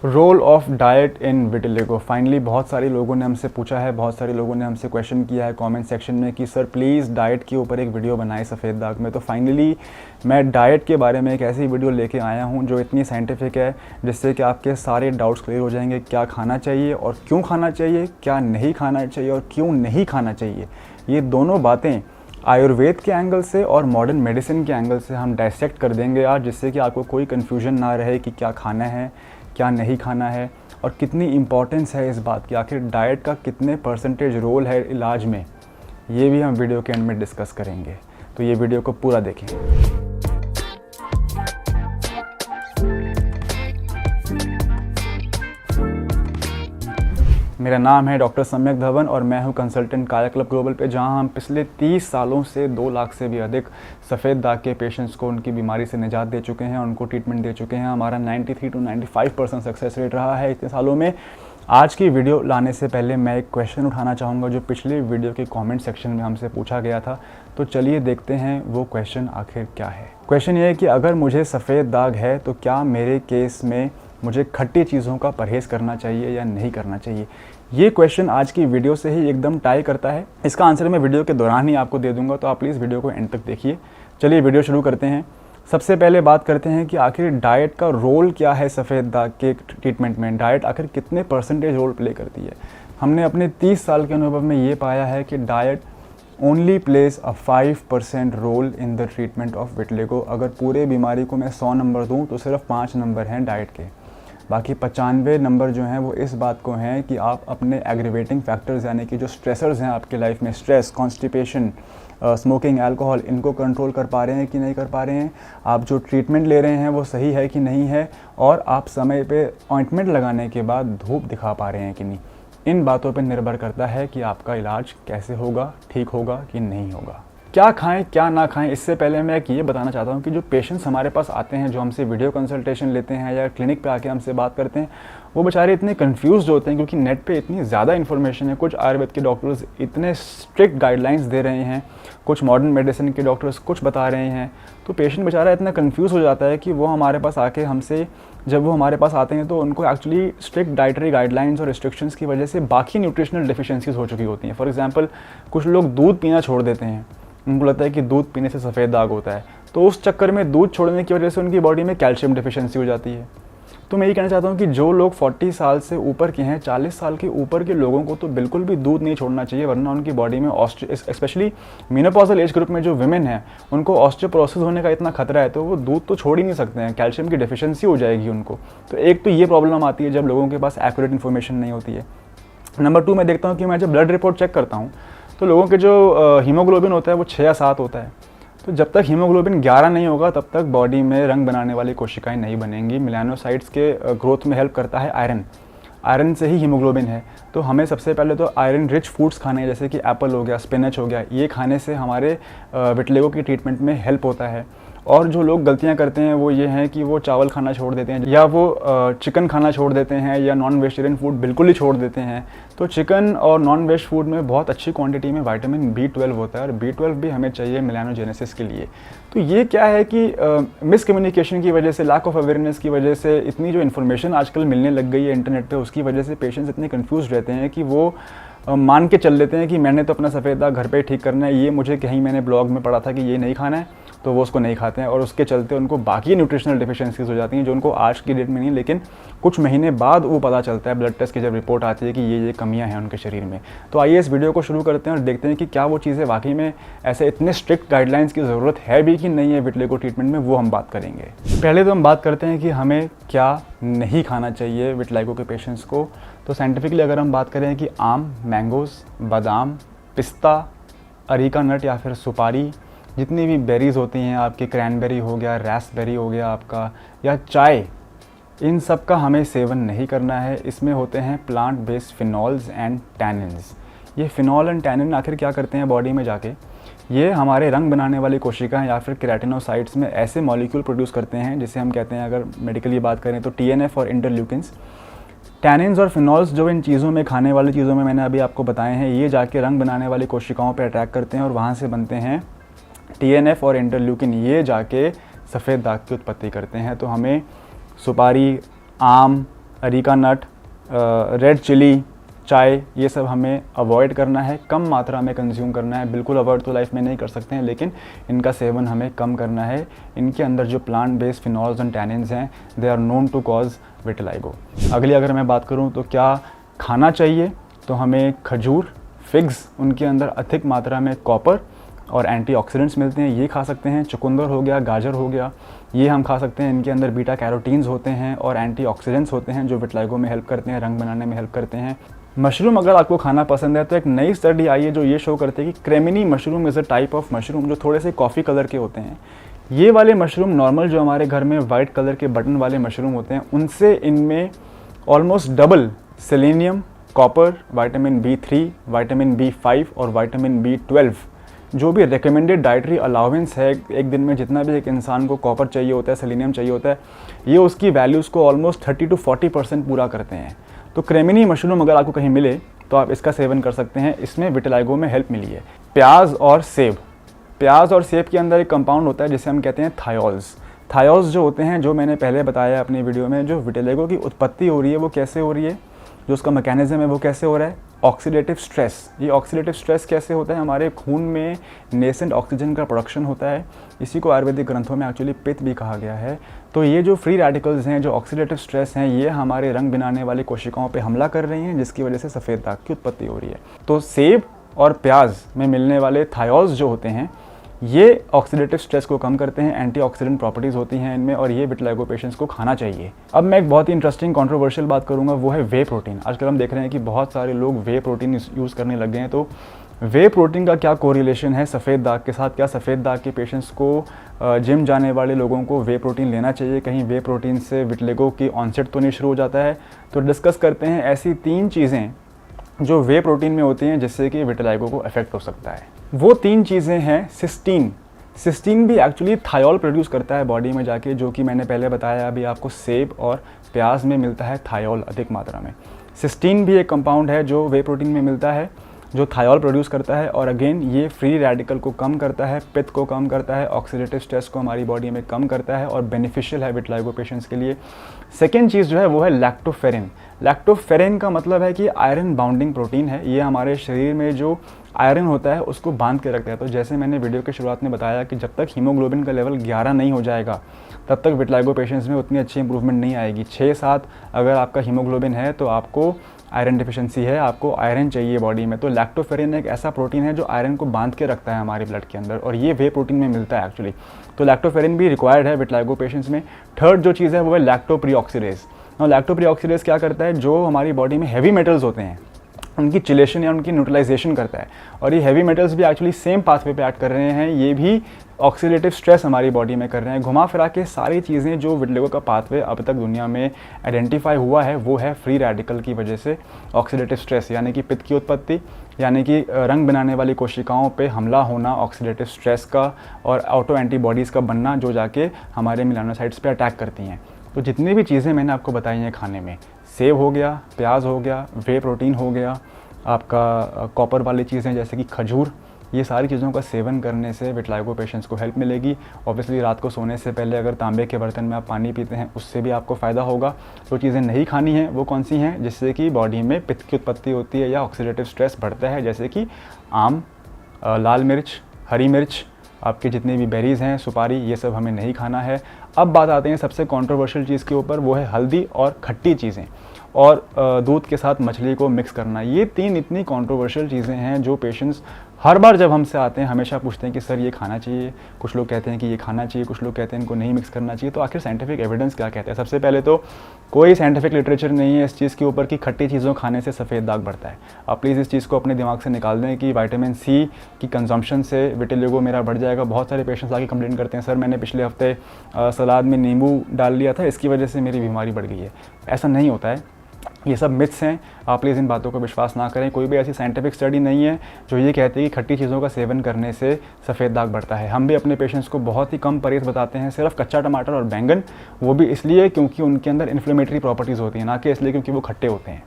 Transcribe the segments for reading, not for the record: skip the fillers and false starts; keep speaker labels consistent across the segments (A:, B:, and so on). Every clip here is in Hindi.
A: Role of diet in vitiligo. Finally बहुत सारे लोगों ने हमसे पूछा है, बहुत सारे लोगों ने हमसे क्वेश्चन किया है कमेंट सेक्शन में कि सर प्लीज़ डाइट के ऊपर एक वीडियो बनाए सफ़ेद दाग में। तो फाइनली मैं डाइट के बारे में एक ऐसी वीडियो लेके आया हूं जो इतनी साइंटिफिक है जिससे कि आपके सारे डाउट्स क्लियर हो जाएंगे। क्या खाना चाहिए और क्यों खाना चाहिए, क्या नहीं खाना चाहिए और क्यों नहीं खाना चाहिए, ये दोनों बातें आयुर्वेद के एंगल से और मॉडर्न मेडिसिन के एंगल से हम डायसेक्ट कर देंगे आज, जिससे कि आपको कोई कन्फ्यूजन ना रहे कि क्या खाना है क्या नहीं खाना है और कितनी इम्पॉर्टेंस है इस बात की, आखिर डाइट का कितने परसेंटेज रोल है इलाज में, ये भी हम वीडियो के एंड में डिस्कस करेंगे। तो ये वीडियो को पूरा देखें। मेरा नाम है डॉक्टर सम्यक धवन और मैं हूं कंसल्टेंट काया क्लब ग्लोबल पे, जहां हम पिछले 30 सालों से 2 लाख से भी अधिक सफ़ेद दाग के पेशेंट्स को उनकी बीमारी से निजात दे चुके हैं, उनको ट्रीटमेंट दे चुके हैं। हमारा 93 to 95% सक्सेस रेट रहा है इतने सालों में। आज की वीडियो लाने से पहले मैं एक क्वेश्चन उठाना चाहूँगा जो पिछले वीडियो के कॉमेंट सेक्शन में हमसे पूछा गया था। तो चलिए देखते हैं वो क्वेश्चन आखिर क्या है। क्वेश्चन ये है कि अगर मुझे सफ़ेद दाग है तो क्या मेरे केस में मुझे खट्टी चीज़ों का परहेज़ करना चाहिए या नहीं करना चाहिए। ये क्वेश्चन आज की वीडियो से ही एकदम टाई करता है। इसका आंसर मैं वीडियो के दौरान ही आपको दे दूंगा, तो आप प्लीज़ वीडियो को एंड तक देखिए। चलिए वीडियो शुरू करते हैं। सबसे पहले बात करते हैं कि आखिर डाइट का रोल क्या है सफ़ेद दाग के ट्रीटमेंट में। डाइट आखिर कितने परसेंटेज रोल प्ले करती है। हमने अपने 30 साल के अनुभव में ये पाया है कि diet only place a 5% role in the treatment of vitiligo. अगर पूरे बीमारी को मैं 100 नंबर दूँ तो सिर्फ 5 नंबर हैं डाइट के, बाकी 95 नंबर जो हैं वो इस बात को हैं कि आप अपने एग्रीवेटिंग फैक्टर्स यानी कि जो स्ट्रेसर्स हैं आपके लाइफ में, स्ट्रेस, कॉन्स्टिपेशन, स्मोकिंग, अल्कोहल, इनको कंट्रोल कर पा रहे हैं कि नहीं कर पा रहे हैं, आप जो ट्रीटमेंट ले रहे हैं वो सही है कि नहीं है, और आप समय पे ऑइंटमेंट लगाने के बाद धूप दिखा पा रहे हैं कि नहीं। इन बातों पर निर्भर करता है कि आपका इलाज कैसे होगा, ठीक होगा कि नहीं होगा। क्या खाएं क्या ना खाएं, इससे पहले मैं एक ये बताना चाहता हूँ कि जो पेशेंट्स हमारे पास आते हैं, जो हमसे वीडियो कंसल्टेशन लेते हैं या क्लिनिक पे आके हमसे बात करते हैं, वो बेचारे इतने कंफ्यूज्ड होते हैं क्योंकि नेट पे इतनी ज़्यादा इन्फॉर्मेशन है। कुछ आयुर्वेद के डॉक्टर्स इतने स्ट्रिक्ट गाइडलाइंस दे रहे हैं, कुछ मॉडर्न मेडिसिन के डॉक्टर्स कुछ बता रहे हैं, तो पेशेंट बेचारा इतना कन्फ्यूज़ हो जाता है कि वो हमारे पास आके हमसे, जब वो हमारे पास आते हैं तो उनको एक्चुअली स्ट्रिक्ट डाइटरी गाइडलाइंस और रिस्ट्रिक्शंस की वजह से बाकी न्यूट्रिशनल डिफिशिएंसीज हो चुकी होती हैं। फॉर एग्जांपल कुछ लोग दूध पीना छोड़ देते हैं, उनको लगता है कि दूध पीने से सफ़ेद दाग होता है, तो उस चक्कर में दूध छोड़ने की वजह से उनकी बॉडी में कैल्शियम डिफिशिएंसी हो जाती है। तो मैं ये कहना चाहता हूँ कि जो लोग 40 साल से ऊपर के हैं, 40 साल के ऊपर के लोगों को तो बिल्कुल भी दूध नहीं छोड़ना चाहिए, वरना उनकी बॉडी में स्पेशली मेनोपॉजल एज ग्रुप में जो विमेन हैं उनको ऑस्टियोपोरोसिस होने का इतना खतरा है, तो वो दूध तो छोड़ ही नहीं सकते हैं, कैल्शियम की डिफिशियंसी हो जाएगी उनको। तो एक तो ये प्रॉब्लम आती है जब लोगों के पास एक्यूरेट इन्फॉर्मेशन नहीं होती है। नंबर 2 मैं देखता हूँ कि मैं जब ब्लड रिपोर्ट चेक करता हूँ तो लोगों के जो हीमोग्लोबिन होता है वो 6 या 7 होता है। तो जब तक हीमोग्लोबिन 11 नहीं होगा तब तक बॉडी में रंग बनाने वाली कोशिकाएं नहीं बनेंगी। मेलानोसाइट्स के ग्रोथ में हेल्प करता है आयरन, आयरन से ही हीमोग्लोबिन है। तो हमें सबसे पहले तो आयरन रिच फूड्स खाने हैं, जैसे कि एप्पल हो गया, स्पिनच हो गया, ये खाने से हमारे विटिलिगो की ट्रीटमेंट में हेल्प होता है। और जो लोग गलतियां करते हैं वो ये हैं कि वो चावल खाना छोड़ देते हैं, या वो चिकन खाना छोड़ देते हैं, या नॉन वेजिटेरियन फूड बिल्कुल ही छोड़ देते हैं। तो चिकन और नॉन वेज फूड में बहुत अच्छी क्वांटिटी में विटामिन B12 होता है, और B12 भी हमें चाहिए मेलानोजेनेसिस के लिए। तो ये क्या है कि मिसकम्युनिकेशन की वजह से, लैक ऑफ अवेयरनेस की वजह से, इतनी जो इन्फॉर्मेशन आजकल मिलने लग गई है इंटरनेट पे, उसकी वजह से पेशेंट्स इतने कंफ्यूज रहते हैं कि वो मान के चल लेते हैं कि मैंने तो अपना सफ़ेद दाग घर पे ठीक करना है, ये मुझे कहीं मैंने ब्लॉग में पढ़ा था कि ये नहीं खाना है, तो वो उसको नहीं खाते हैं, और उसके चलते उनको बाकी न्यूट्रिशनल डिफिशिएंसीज हो जाती हैं जो उनको आज की डेट में नहीं, लेकिन कुछ महीने बाद वो पता चलता है, ब्लड टेस्ट की जब रिपोर्ट आती है कि ये कमियां हैं उनके शरीर में। तो आइए इस वीडियो को शुरू करते हैं और देखते हैं कि क्या वो चीज़ें वाकई में ऐसे इतने स्ट्रिक्ट गाइडलाइंस की ज़रूरत है भी कि नहीं है विटिलिगो ट्रीटमेंट में, वो हम बात करेंगे। पहले तो हम बात करते हैं कि हमें क्या नहीं खाना चाहिए विटिलिगो के पेशेंट्स को। तो साइंटिफिकली अगर हम बात करें कि आम, मैंगोज़, बादाम, पिस्ता, अरीका नट या फिर सुपारी, जितनी भी बेरीज़ होती हैं आपकी, क्रैनबेरी हो गया, रास्पबेरी हो गया आपका, या चाय, इन सब का हमें सेवन नहीं करना है। इसमें होते हैं plant based phenols and tannins. ये फिनॉल एंड टैनिन आखिर क्या करते हैं बॉडी में जाके, ये हमारे रंग बनाने वाली कोशिकाएं या फिर केराटिनोसाइट्स में ऐसे मॉलिक्यूल प्रोड्यूस करते हैं जिसे हम कहते हैं, अगर मेडिकली बात करें तो TNF और इंटरल्यूकिन्स। टैनिन्स और फिनॉल्स जो इन चीज़ों में, खाने वाली चीज़ों में मैंने अभी आपको बताए हैं, ये जाके रंग बनाने वाली कोशिकाओं पर अटैक करते हैं और वहाँ से बनते हैं TNF और इंटरल्यूकिन, ये जाके सफ़ेद दाग की उत्पत्ति करते हैं। तो हमें सुपारी, आम, अरीका नट, रेड चिली, चाय, ये सब हमें अवॉइड करना है, कम मात्रा में कंज्यूम करना है। बिल्कुल अवॉइड तो लाइफ में नहीं कर सकते हैं, लेकिन इनका सेवन हमें कम करना है। इनके अंदर जो plant based phenols and tannins हैं, they are known to cause vitiligo. अगली अगर मैं बात करूं तो क्या खाना चाहिए, तो हमें खजूर, फिग्स, उनके अंदर अधिक मात्रा में कॉपर और एंटीऑक्सीडेंट्स मिलते हैं, ये खा सकते हैं। चुकंदर हो गया, गाजर हो गया, ये हम खा सकते हैं। इनके अंदर बीटा कैरोटीन्स होते हैं और एंटीऑक्सीडेंट्स होते हैं जो विटिलाइगो में हेल्प करते हैं, रंग बनाने में हेल्प करते हैं। मशरूम अगर आपको खाना पसंद है तो एक नई स्टडी आई है जो ये शो करती है कि cremini mushroom is a type of mushroom जो थोड़े से कॉफ़ी कलर के होते हैं। ये वाले मशरूम नॉर्मल जो हमारे घर में वाइट कलर के बटन वाले मशरूम होते हैं, उनसे इनमें almost double selenium, copper, vitamin B3, vitamin B5 और विटामिन B12 जो भी रिकमेंडेड डाइटरी अलाउंस है एक दिन में, जितना भी एक इंसान को कॉपर चाहिए होता है, सेलेनियम चाहिए होता है, ये उसकी वैल्यूज़ को ऑलमोस्ट 30 to 40% पूरा करते हैं। तो क्रेमिनी मशरूम अगर आपको कहीं मिले तो आप इसका सेवन कर सकते हैं, इसमें विटिलाइगो में हेल्प मिली है। प्याज और सेब, प्याज और सेब के अंदर एक कंपाउंड होता है जिसे हम कहते हैं थायोल्स। थायोल्स जो होते हैं, जो मैंने पहले बताया अपनी वीडियो में, जो विटिलाइगो की उत्पत्ति हो रही है वो कैसे हो रही है, जो उसका मैकेनिज्म है वो कैसे हो रहा है, ऑक्सीडेटिव स्ट्रेस। ये ऑक्सीडेटिव स्ट्रेस कैसे होता है, हमारे खून में नेसेंट ऑक्सीजन का प्रोडक्शन होता है, इसी को आयुर्वेदिक ग्रंथों में एक्चुअली पित्त भी कहा गया है। तो ये जो फ्री रेडिकल्स हैं, जो ऑक्सीडेटिव स्ट्रेस हैं, ये हमारे रंग बनाने वाली कोशिकाओं पे हमला कर रही हैं, जिसकी वजह से सफ़ेद दाग की उत्पत्ति हो रही है। तो सेब और प्याज में मिलने वाले थायोल्स जो होते हैं, ये ऑक्सीडेटिव स्ट्रेस को कम करते हैं, एंटीऑक्सीडेंट प्रॉपर्टीज़ होती हैं इनमें, और ये विटिलाइगो पेशेंट्स को खाना चाहिए। अब मैं एक बहुत ही इंटरेस्टिंग कंट्रोवर्शियल बात करूंगा, वो है वे प्रोटीन। आजकल हम देख रहे हैं कि बहुत सारे लोग वे प्रोटीन यूज़ करने लग गए हैं। तो वे प्रोटीन का क्या कोरिलेशन है सफ़ेद दाग के साथ? क्या सफ़ेद दाग के पेशेंट्स को, जिम जाने वाले लोगों को वे प्रोटीन लेना चाहिए? कहीं वे प्रोटीन से विटिलिगो की ऑनसेट तो नहीं शुरू हो जाता है? तो डिस्कस करते हैं ऐसी 3 चीज़ें जो वे प्रोटीन में होती हैं जिससे कि विटिलाइगो को अफेक्ट हो सकता है। वो 3 चीज़ें हैं सिस्टीन। सिस्टीन भी एक्चुअली थायोल प्रोड्यूस करता है बॉडी में जाके, जो कि मैंने पहले बताया अभी आपको, सेब और प्याज में मिलता है थायोल अधिक मात्रा में। सिस्टीन भी एक कंपाउंड है जो वे प्रोटीन में मिलता है, जो थायोल प्रोड्यूस करता है, और अगेन ये फ्री रेडिकल को कम करता है, पित्त को कम करता है, ऑक्सीडेटिव स्ट्रेस को हमारी बॉडी में कम करता है और बेनिफिशियल है विटिलाइगो पेशेंट्स के लिए। सेकेंड चीज़ जो है वो है लैक्टोफेरिन। लैक्टोफेरिन का मतलब है कि आयरन बाउंडिंग प्रोटीन है। ये हमारे शरीर में जो आयरन होता है उसको बांध के रखता है। तो जैसे मैंने वीडियो के शुरुआत में बताया कि जब तक हीमोग्लोबिन का लेवल 11 नहीं हो जाएगा तब तक विटिलाइगो पेशेंट्स में उतनी अच्छी इंप्रूवमेंट नहीं आएगी। 6-7 अगर आपका हीमोग्लोबिन है तो आपको आयरन डिफिशिएंसी है, आपको आयरन चाहिए बॉडी में। तो लैक्टोफेरिन एक ऐसा प्रोटीन है जो आयरन को बांध के रखता है हमारे ब्लड के अंदर, और ये वे प्रोटीन में मिलता है एक्चुअली। तो लैक्टोफेरिन भी रिक्वायर्ड है विटिलाइगो पेशेंट्स में। थर्ड जो चीज़ है वो है लैक्टोप्रीऑक्सीडेज। और लैक्टोप्रीऑक्सीडेज क्या करता है, जो हमारी बॉडी में हैवी मेटल्स होते हैं उनकी चिलेशन या उनकी न्यूट्रलाइजेशन करता है, और ये हैवी मेटल्स भी एक्चुअली सेम पाथवे पे एक्ट कर रहे हैं, ये भी ऑक्सीडेटिव स्ट्रेस हमारी बॉडी में कर रहे हैं। घुमा फिरा के सारी चीज़ें जो विटिलिगो का पाथवे अब तक दुनिया में आइडेंटिफाई हुआ है वो है फ्री रेडिकल की वजह से ऑक्सीडेटिव स्ट्रेस, यानी कि पित्त की उत्पत्ति, यानी कि रंग बनाने वाली कोशिकाओं पे हमला होना ऑक्सीडेटिव स्ट्रेस का, और ऑटो एंटीबॉडीज़ का बनना जो जाके हमारे मेलानोसाइट्स पे अटैक करती हैं। तो जितनी भी चीज़ें मैंने आपको बताई हैं खाने में, सेब हो गया, प्याज हो गया, वे प्रोटीन हो गया, आपका कॉपर वाली चीज़ें जैसे कि खजूर, ये सारी चीज़ों का सेवन करने से विटिलाइगो पेशेंट्स को हेल्प मिलेगी। ऑब्वियसली रात को सोने से पहले अगर तांबे के बर्तन में आप पानी पीते हैं उससे भी आपको फ़ायदा होगा। जो चीज़ें नहीं खानी हैं वो कौन सी हैं, जिससे कि बॉडी में पित्त की उत्पत्ति होती है या ऑक्सीडेटिव स्ट्रेस बढ़ता है, जैसे कि आम, लाल मिर्च, हरी मिर्च, आपके जितने भी बेरीज़ हैं, सुपारी, ये सब हमें नहीं खाना है। अब बात आते हैं सबसे कंट्रोवर्शियल चीज़ के ऊपर, वो है हल्दी और खट्टी चीज़ें और दूध के साथ मछली को मिक्स करना। ये 3 इतनी कंट्रोवर्शियल चीज़ें हैं जो पेशेंट्स हर बार जब हमसे आते हैं हमेशा पूछते हैं कि सर ये खाना चाहिए, कुछ लोग कहते हैं कि ये खाना चाहिए, कुछ लोग कहते हैं इनको नहीं मिक्स करना चाहिए। तो आखिर साइंटिफिक एविडेंस क्या कहते हैं? सबसे पहले तो कोई साइंटिफिक लिटरेचर नहीं है इस चीज़ के ऊपर कि खट्टी चीज़ों खाने से सफ़ेद दाग बढ़ता है। आप प्लीज़ इस चीज़ को अपने दिमाग से निकाल दें कि विटामिन सी की कंजम्पशन से विटिलिगो मेरा बढ़ जाएगा। बहुत सारे पेशेंट्स आके कंप्लेंट करते हैं, सर मैंने पिछले हफ्ते सलाद में नींबू डाल लिया था, इसकी वजह से मेरी बीमारी बढ़ गई है। ऐसा नहीं होता है, ये सब मिथ्स हैं। आप प्लीज़ इन बातों को विश्वास ना करें। कोई भी ऐसी साइंटिफिक स्टडी नहीं है जो ये कहती है कि खट्टी चीज़ों का सेवन करने से सफ़ेद दाग बढ़ता है। हम भी अपने पेशेंट्स को बहुत ही कम परहेज़ बताते हैं, सिर्फ कच्चा टमाटर और बैंगन, वो भी इसलिए क्योंकि उनके अंदर इन्फ्लेमेटरी प्रॉपर्टीज़ होती हैं, ना कि इसलिए क्योंकि वो खट्टे होते हैं।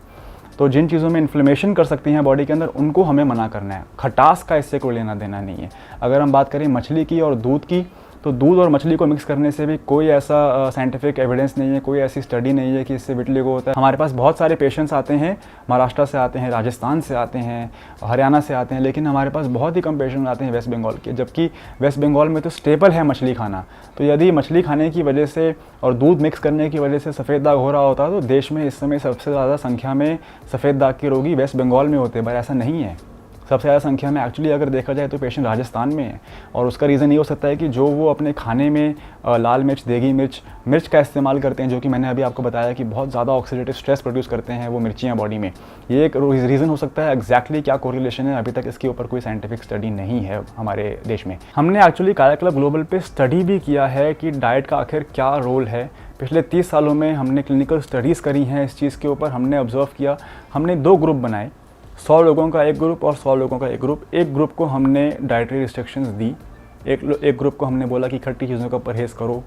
A: तो जिन चीज़ों में इन्फ्लेमेशन कर सकती हैं बॉडी के अंदर उनको हमें मना करना है। खटास का इससे कोई लेना देना नहीं है। अगर हम बात करें मछली की और दूध की, तो दूध और मछली को मिक्स करने से भी कोई ऐसा साइंटिफिक एविडेंस नहीं है, कोई ऐसी स्टडी नहीं है कि इससे विटिलिगो होता है। हमारे पास बहुत सारे पेशेंट्स आते हैं, महाराष्ट्र से आते हैं, राजस्थान से आते हैं, हरियाणा से आते हैं, लेकिन हमारे पास बहुत ही कम पेशेंट आते हैं वेस्ट बंगाल के, जबकि वेस्ट बंगाल में तो स्टेपल है मछली खाना। तो यदि मछली खाने की वजह से और दूध मिक्स करने की वजह से सफ़ेद दाग हो रहा होता तो देश में इस समय सबसे ज़्यादा संख्या में सफ़ेद दाग के रोगी वेस्ट बंगाल में होते, पर ऐसा नहीं है। सबसे ज़्यादा संख्या में एक्चुअली अगर देखा जाए तो पेशेंट राजस्थान में है, और उसका रीज़न ये हो सकता है कि जो वो अपने खाने में लाल मिर्च, देगी मिर्च का इस्तेमाल करते हैं, जो कि मैंने अभी आपको बताया कि बहुत ज़्यादा ऑक्सीडेटिव स्ट्रेस प्रोड्यूस करते हैं वो मिर्चियाँ बॉडी में। ये एक रीज़न हो सकता है। एग्जैक्टली क्या कोरिलेशन है, अभी तक इसके ऊपर कोई साइंटिफिक स्टडी नहीं है हमारे देश में। हमने एक्चुअली काया क्लब ग्लोबल पे स्टडी भी किया है कि डाइट का आखिर क्या रोल है। पिछले 30 सालों में हमने क्लिनिकल स्टडीज़ करी हैं इस चीज़ के ऊपर। हमने ऑब्जर्व किया, हमने 2 ग्रुप बनाए, 100 लोगों का एक ग्रुप और 100 लोगों का एक ग्रुप। एक ग्रुप को हमने डाइटरी रिस्ट्रिक्शंस दी, एक ग्रुप को हमने बोला कि खट्टी चीज़ों का परहेज़ करो,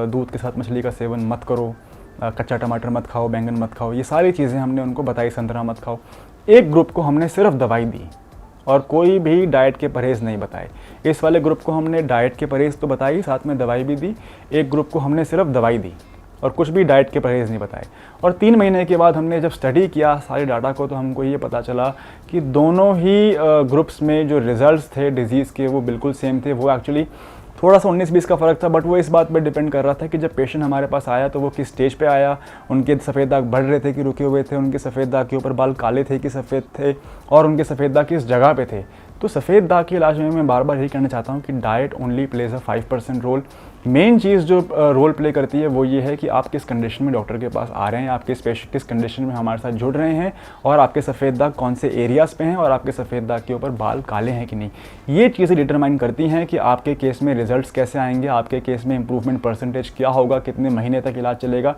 A: दूध के साथ मछली का सेवन मत करो, कच्चा टमाटर मत खाओ, बैंगन मत खाओ, ये सारी चीज़ें हमने उनको बताई, संतरा मत खाओ। एक ग्रुप को हमने सिर्फ दवाई दी और कोई भी डाइट के परहेज़ नहीं बताए। इस वाले ग्रुप को हमने डाइट के परहेज़ तो बताई, साथ में दवाई भी दी। एक ग्रुप को हमने सिर्फ दवाई दी और कुछ भी डाइट के परहेज़ नहीं बताए। और 3 महीने के बाद हमने जब स्टडी किया सारे डाटा को, तो हमको ये पता चला कि दोनों ही ग्रुप्स में जो रिजल्ट्स थे डिजीज़ के वो बिल्कुल सेम थे। वो एक्चुअली थोड़ा सा 19-20 का फ़र्क था, बट वो इस बात पे डिपेंड कर रहा था कि जब पेशेंट हमारे पास आया तो वो किस स्टेज पे आया, उनके सफ़ेद दाग बढ़ रहे थे कि रुके हुए थे, उनके सफ़ेद दाग के ऊपर बाल काले थे कि सफ़ेद थे, और उनके सफ़ेद दाग किस जगह पे थे। तो सफ़ेद दाग के इलाज में मैं बार बार यही कहना चाहता हूँ कि diet only plays a 5% role. Main चीज़ जो रोल प्ले करती है वो ये है कि आप किस कंडीशन में डॉक्टर के पास आ रहे हैं, आप किस कंडीशन में हमारे साथ जुड़ रहे हैं, और आपके सफ़ेद दाग कौन से एरियाज़ पे हैं, और आपके सफ़ेद दाग के ऊपर बाल काले हैं कि नहीं। ये चीज़ें डिटरमाइन करती हैं कि आपके केस में रिजल्ट्स कैसे आएंगे, आपके केस में इम्प्रूवमेंट परसेंटेज क्या होगा, कितने महीने तक इलाज चलेगा।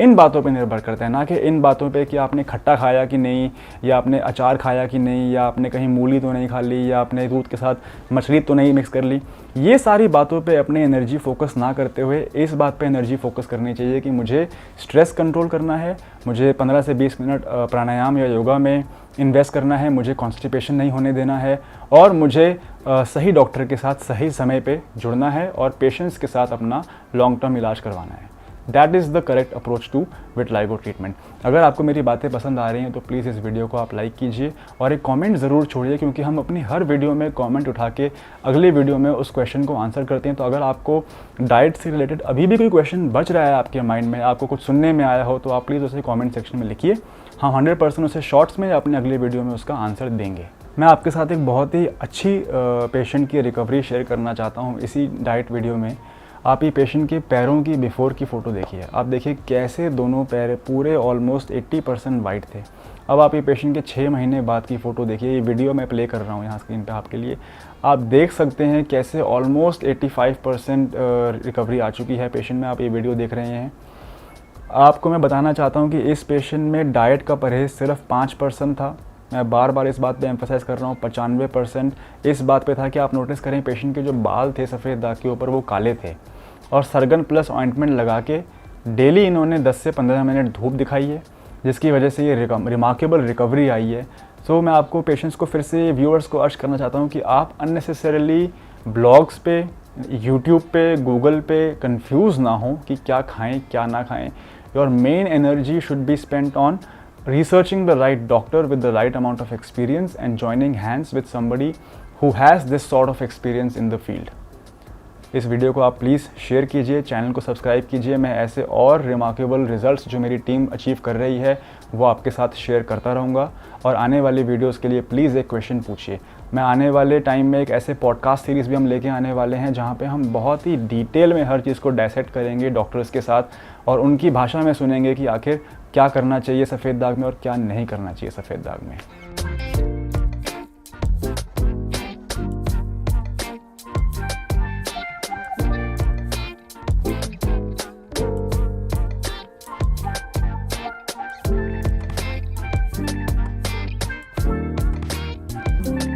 A: इन बातों पे निर्भर करता है, ना कि इन बातों पे कि आपने खट्टा खाया कि नहीं, या आपने अचार खाया कि नहीं, या आपने कहीं मूली तो नहीं खा ली, या आपने दूध के साथ मछली तो नहीं मिक्स कर ली। ये सारी बातों पे अपनी एनर्जी फोकस ना करते हुए इस बात पे एनर्जी फोकस करनी चाहिए कि मुझे स्ट्रेस कंट्रोल करना है, मुझे 15 से 20 मिनट प्राणायाम या योगा में इन्वेस्ट करना है, मुझे कॉन्स्टिपेशन नहीं होने देना है, और मुझे सही डॉक्टर के साथ सही समय पे जुड़ना है और पेशेंट्स के साथ अपना लॉन्ग टर्म इलाज करवाना है। That is the correct approach to vitiligo treatment. अगर आपको मेरी बातें पसंद आ रही हैं तो प्लीज़ इस वीडियो को आप लाइक कीजिए और एक कमेंट ज़रूर छोड़िए, क्योंकि हम अपनी हर वीडियो में कमेंट उठा के अगले वीडियो में उस क्वेश्चन को आंसर करते हैं। तो अगर आपको डाइट से रिलेटेड अभी भी कोई क्वेश्चन बच रहा है आपके माइंड में, आपको कुछ सुनने में आया हो, तो आप प्लीज़ उसे कॉमेंट सेक्शन में लिखिए। हम 100% उसे शॉर्ट्स में या अपने अगले वीडियो में उसका आंसर देंगे। मैं आपके साथ एक बहुत ही अच्छी पेशेंट की रिकवरी शेयर करना चाहता हूँ इसी डाइट वीडियो में। आप ये पेशेंट के पैरों की बिफोर की फ़ोटो देखिए, आप देखिए कैसे दोनों पैर पूरे ऑलमोस्ट 80% वाइट थे। अब आप ये पेशेंट के 6 महीने बाद की फ़ोटो देखिए, ये वीडियो मैं प्ले कर रहा हूँ यहाँ स्क्रीन पे आपके लिए। आप देख सकते हैं कैसे ऑलमोस्ट 85% रिकवरी आ चुकी है पेशेंट में। आप ये वीडियो देख रहे हैं। आपको मैं बताना चाहता हूँ कि इस पेशेंट में डाइट का परहेज़ सिर्फ 5% था। मैं बार बार इस बात पे एम्फसाइज कर रहा हूँ, 95% इस बात पे था कि आप नोटिस करें पेशेंट के जो बाल थे सफ़ेद दाग के ऊपर वो काले थे, और सरगन प्लस ऑइंटमेंट लगा के डेली इन्होंने 10 से 15 मिनट धूप दिखाई है, जिसकी वजह से ये रिमार्केबल रिकवरी आई है। सो मैं आपको पेशेंट्स को फिर से व्यूअर्स को अर्ज करना चाहता हूँ कि आप अननेसेसरीली ब्लॉग्स पे, यूट्यूब पे, गूगल पे कंफ्यूज ना हो कि क्या खाएं क्या ना खाएं। Your main energy should be spent on researching the right doctor with the right amount of experience and joining hands with somebody who has this sort of experience in the field. इस वीडियो को आप प्लीज़ शेयर कीजिए, चैनल को सब्सक्राइब कीजिए। मैं ऐसे और रिमार्केबल रिजल्ट्स जो मेरी टीम अचीव कर रही है वो आपके साथ शेयर करता रहूँगा। और आने वाली वीडियोस के लिए प्लीज़ एक क्वेश्चन पूछिए। मैं आने वाले टाइम में एक ऐसे पॉडकास्ट सीरीज़ भी हम लेके आने वाले हैं जहाँ पे हम बहुत ही डिटेल में हर चीज़ को डायसेक्ट करेंगे डॉक्टर्स के साथ, और उनकी भाषा में सुनेंगे कि आखिर क्या करना चाहिए सफ़ेद दाग में और क्या नहीं करना चाहिए सफ़ेद दाग में।